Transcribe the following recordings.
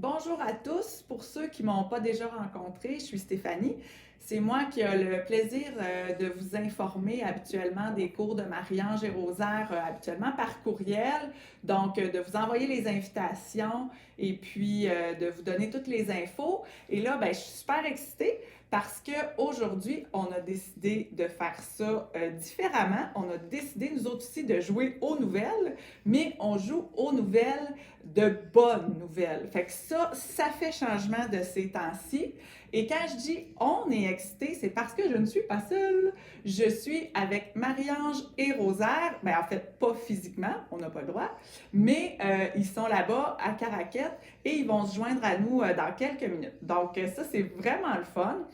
Bonjour à tous. Pour ceux qui ne m'ont pas déjà rencontré, je suis Stéphanie. C'est moi qui ai le plaisir de vous informer habituellement des cours de Marie-Ange et Rosaire, habituellement par courriel. Donc, de vous envoyer les invitations et puis de vous donner toutes les infos. Et là, ben, je suis super excitée parce qu'aujourd'hui, on a décidé de faire ça différemment. On a décidé, nous autres aussi, de jouer aux nouvelles, mais on joue aux nouvelles de bonnes nouvelles. Fait que ça fait changement de ces temps-ci. Et quand je dis on est excité, c'est parce que je ne suis pas seule. Je suis avec Marie-Ange et Rosaire. Ben, en fait, pas physiquement, on n'a pas le droit, mais ils sont là-bas à Caraquette et ils vont se joindre à nous dans quelques minutes. Donc, ça, c'est vraiment le fun.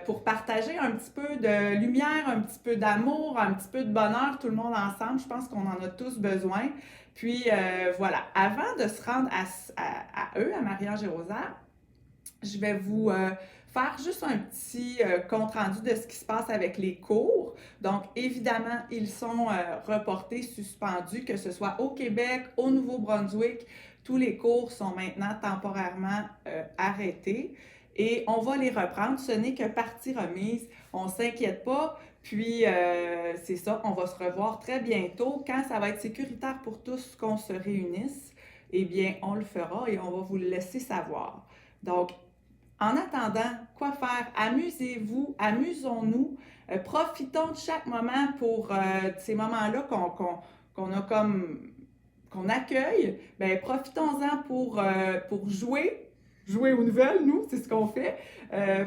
Pour partager un petit peu de lumière, un petit peu d'amour, un petit peu de bonheur, tout le monde ensemble. Je pense qu'on en a tous besoin. Puis voilà, avant de se rendre à eux, à Marie-Ange et Rosaire, je vais vous faire juste un petit compte-rendu de ce qui se passe avec les cours. Donc, évidemment, ils sont reportés, suspendus, que ce soit au Québec, au Nouveau-Brunswick. Tous les cours sont maintenant temporairement arrêtés et on va les reprendre. Ce n'est que partie remise. On ne s'inquiète pas. Puis, c'est ça, on va se revoir très bientôt. Quand ça va être sécuritaire pour tous qu'on se réunisse, eh bien, on le fera et on va vous le laisser savoir. Donc, en attendant, quoi faire? Amusez-vous, amusons-nous, profitons de chaque moment pour ces moments-là qu'on a comme qu'on accueille. Ben, profitons-en pour jouer aux nouvelles, nous, c'est ce qu'on fait,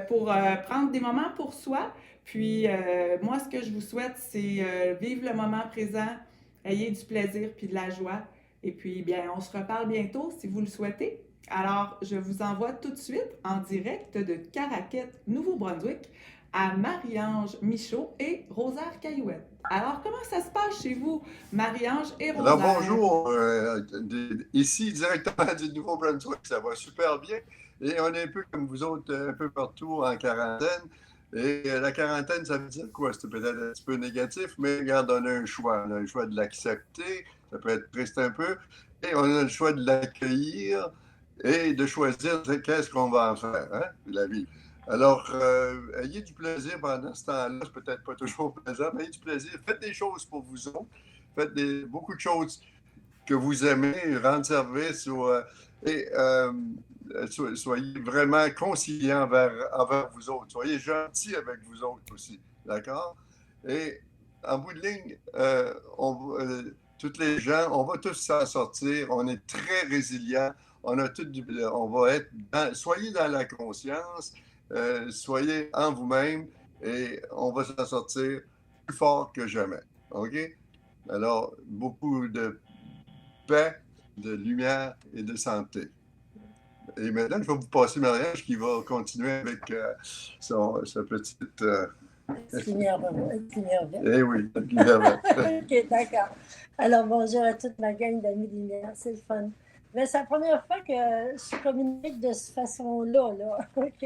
pour prendre des moments pour soi. Puis, moi, ce que je vous souhaite, c'est vivre le moment présent, ayez du plaisir puis de la joie. Et puis, bien, on se reparle bientôt si vous le souhaitez. Alors, je vous envoie tout de suite en direct de Caraquette, Nouveau-Brunswick, à Marie-Ange Michaud et Rosaire Caillouette. Alors, comment ça se passe chez vous, Marie-Ange et Alors Rosaire? bonjour, ici directement du Nouveau-Brunswick, ça va super bien et on est un peu comme vous autres, un peu partout en quarantaine. Et la quarantaine, ça veut dire quoi? C'est peut-être un petit peu négatif, mais regarde, on a un choix. On a le choix de l'accepter, ça peut être triste un peu, et on a le choix de l'accueillir et de choisir qu'est-ce qu'on va en faire, hein, de la vie. Alors, ayez du plaisir pendant ce temps-là. C'est peut-être pas toujours plaisant, mais ayez du plaisir. Faites des choses pour vous autres. Faites beaucoup de choses que vous aimez, rendre service et soyez vraiment conciliant envers vous autres. Soyez gentils avec vous autres aussi. D'accord? Et en bout de ligne, toutes les gens, on va tous s'en sortir. On est très résilients. On va être soyez dans la conscience, soyez en vous-même et on va s'en sortir plus fort que jamais. OK? Alors, beaucoup de paix, de lumière et de santé. Et maintenant, je vais vous passer Mariage qui va continuer avec sa petite. Lumière verte. Eh oui, la lumière verte. Ok, d'accord. Alors, bonjour à toute ma gang d'amis lumière, c'est le fun. Mais c'est la première fois que je communique de cette façon-là, là. OK?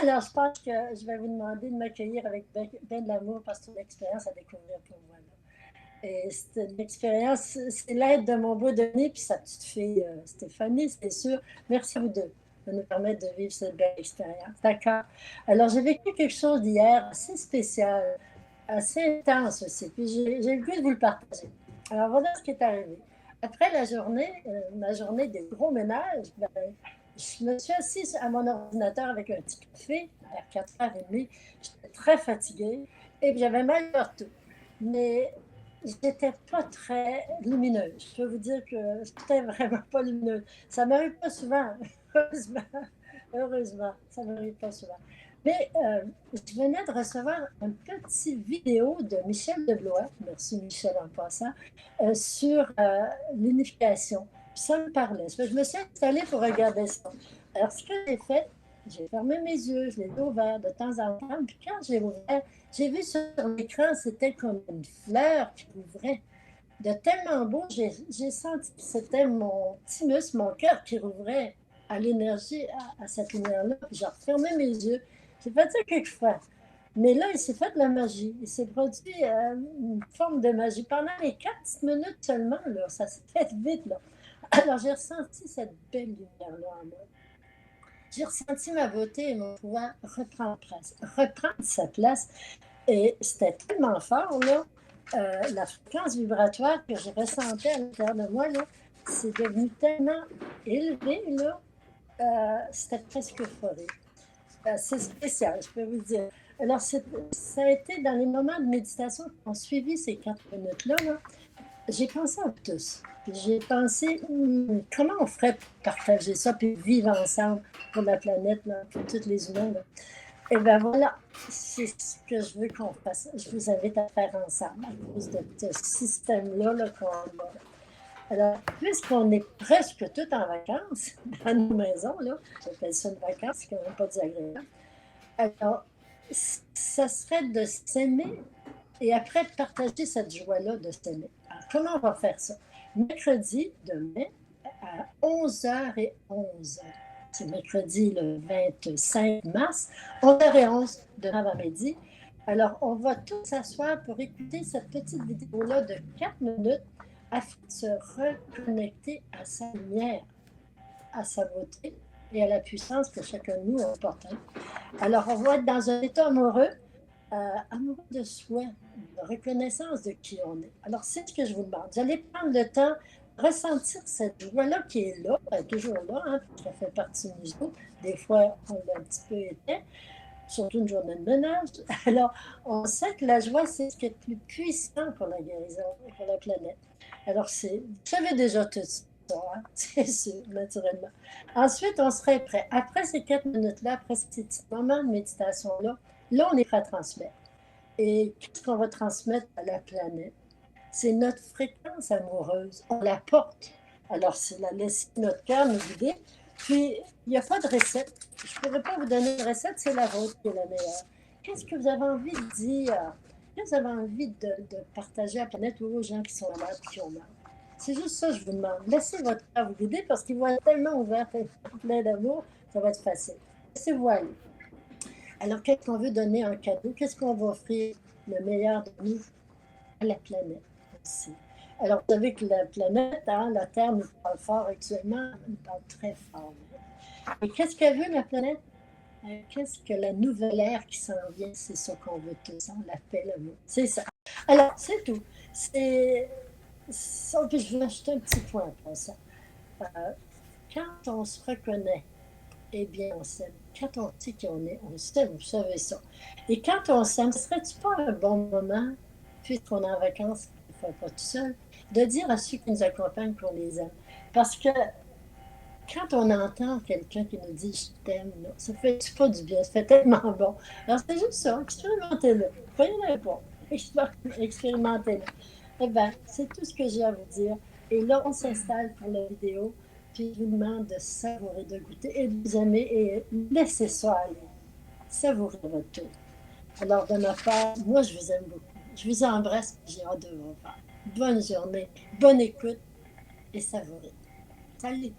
Alors, je pense que je vais vous demander de m'accueillir avec ben de l'amour parce que c'est une expérience à découvrir pour moi, là. Et c'est une expérience, c'est l'aide de mon beau Denis puis sa petite fille Stéphanie, c'est sûr. Merci à vous deux de nous permettre de vivre cette belle expérience. D'accord. Alors, j'ai vécu quelque chose d'hier assez spécial, assez intense aussi. Puis j'ai le goût de vous le partager. Alors, voilà ce qui est arrivé. Après la journée, ma journée de gros ménage, ben, je me suis assise à mon ordinateur avec un petit café vers 4h30. J'étais très fatiguée et j'avais mal partout. Mais j'étais pas très lumineuse. Je peux vous dire que j'étais vraiment pas lumineuse. Ça m'arrive pas souvent, heureusement. Heureusement, ça m'arrive pas souvent. Mais je venais de recevoir une petite vidéo de Michel Deblois, merci Michel en passant, sur l'unification. Puis ça me parlait. Je me suis installée pour regarder ça. Alors, ce que j'ai fait, j'ai fermé mes yeux, je les ai ouverts de temps en temps. Puis quand j'ai ouvert, j'ai vu sur l'écran, c'était comme une fleur qui ouvrait. De tellement beau, j'ai senti que c'était mon thymus, mon cœur qui rouvrait à l'énergie, à cette lumière-là. Puis j'ai refermé mes yeux. J'ai fait ça quelquefois. Mais là, il s'est fait de la magie. Il s'est produit une forme de magie. Pendant les 4 minutes seulement, là, ça s'est fait vite. Là. Alors, j'ai ressenti cette belle lumière-là en moi. J'ai ressenti ma beauté et mon pouvoir reprendre sa place. Et c'était tellement fort, là, la fréquence vibratoire que je ressentais à l'intérieur de moi, là, c'est devenu tellement élevé, là, c'était presque euphorique. C'est spécial, je peux vous dire. Alors, ça a été dans les moments de méditation qui ont suivi ces 4 minutes-là, là, j'ai pensé à tous. J'ai pensé comment on ferait pour partager ça puis vivre ensemble pour la planète, là, pour tous les humains. Là. Et bien voilà, c'est ce que je veux qu'on fasse. Je vous invite à faire ensemble à cause de ce système-là là, qu'on a. Alors, puisqu'on est presque tous en vacances dans nos maisons, là, j'appelle ça une vacance, c'est quand même pas désagréable. Alors, ça serait de s'aimer et après de partager cette joie-là de s'aimer. Alors, comment on va faire ça? Mercredi, demain, à 11h11. C'est mercredi le 25 mars, 11h11 de avant-midi. Alors, on va tous s'asseoir pour écouter cette petite vidéo-là de 4 minutes afin de se reconnecter à sa lumière, à sa beauté et à la puissance que chacun de nous apporte. Alors, on va être dans un état amoureux, amoureux de soi, de reconnaissance de qui on est. Alors, c'est ce que je vous demande. Vous allez prendre le temps de ressentir cette joie-là qui est là, elle est toujours là, hein, ça fait partie de nous autres. Des fois, on l'a un petit peu été, surtout une journée de ménage. Alors, on sait que la joie, c'est ce qui est le plus puissant pour la guérison et pour la planète. Alors, vous savez déjà tout ça, hein? C'est sûr, naturellement. Ensuite, on serait prêt. Après ces 4 minutes-là, après ces petits moments de méditation-là, là, on est prêt à transmettre. Et qu'est-ce qu'on va transmettre à la planète? C'est notre fréquence amoureuse. On la porte. Alors, c'est la laisser notre cœur nous guider. Puis, il n'y a pas de recette. Je ne pourrais pas vous donner une recette, c'est la vôtre qui est la meilleure. Qu'est-ce que vous avez envie de dire? Qu'est-ce que vous avez envie de partager à la planète ou aux gens qui sont là et qui ont mal? C'est juste ça que je vous demande. Laissez votre cœur vous guider parce qu'il va être tellement ouvert, plein d'amour, ça va être facile. Laissez-vous aller. Alors, qu'est-ce qu'on veut donner en cadeau? Qu'est-ce qu'on va offrir le meilleur de nous à la planète aussi? Alors, vous savez que la planète, hein, la Terre nous parle fort actuellement, nous parle très fort. Et qu'est-ce qu'elle veut, la planète? Qu'est-ce que la nouvelle ère qui s'en vient? C'est ça qu'on veut tous, on l'appelle l'amour. C'est ça. Alors, c'est tout. C'est ça. Puis je veux ajouter un petit point après ça. Quand on se reconnaît, eh bien, on s'aime. Quand on sait qui on s'aime, vous savez ça. Et quand on s'aime, serait-tu pas un bon moment, puisqu'on est en vacances, on ne fait pas tout seul, de dire à ceux qui nous accompagnent qu'on les aime? Parce que quand on entend quelqu'un qui nous dit « je t'aime », ça fait pas du bien, ça fait tellement bon. Alors, c'est juste ça, expérimentez-le. Croyez-le pas, expérimentez-le. Eh bien, c'est tout ce que j'ai à vous dire. Et là, on s'installe pour la vidéo. Puis je vous demande de savourer, de goûter et de vous aimer et laissez ça aller. Savourez votre tour. Alors, de ma part, moi, je vous aime beaucoup. Je vous embrasse et j'ai hâte de vous voir. Bonne journée, bonne écoute et savourez. Salut!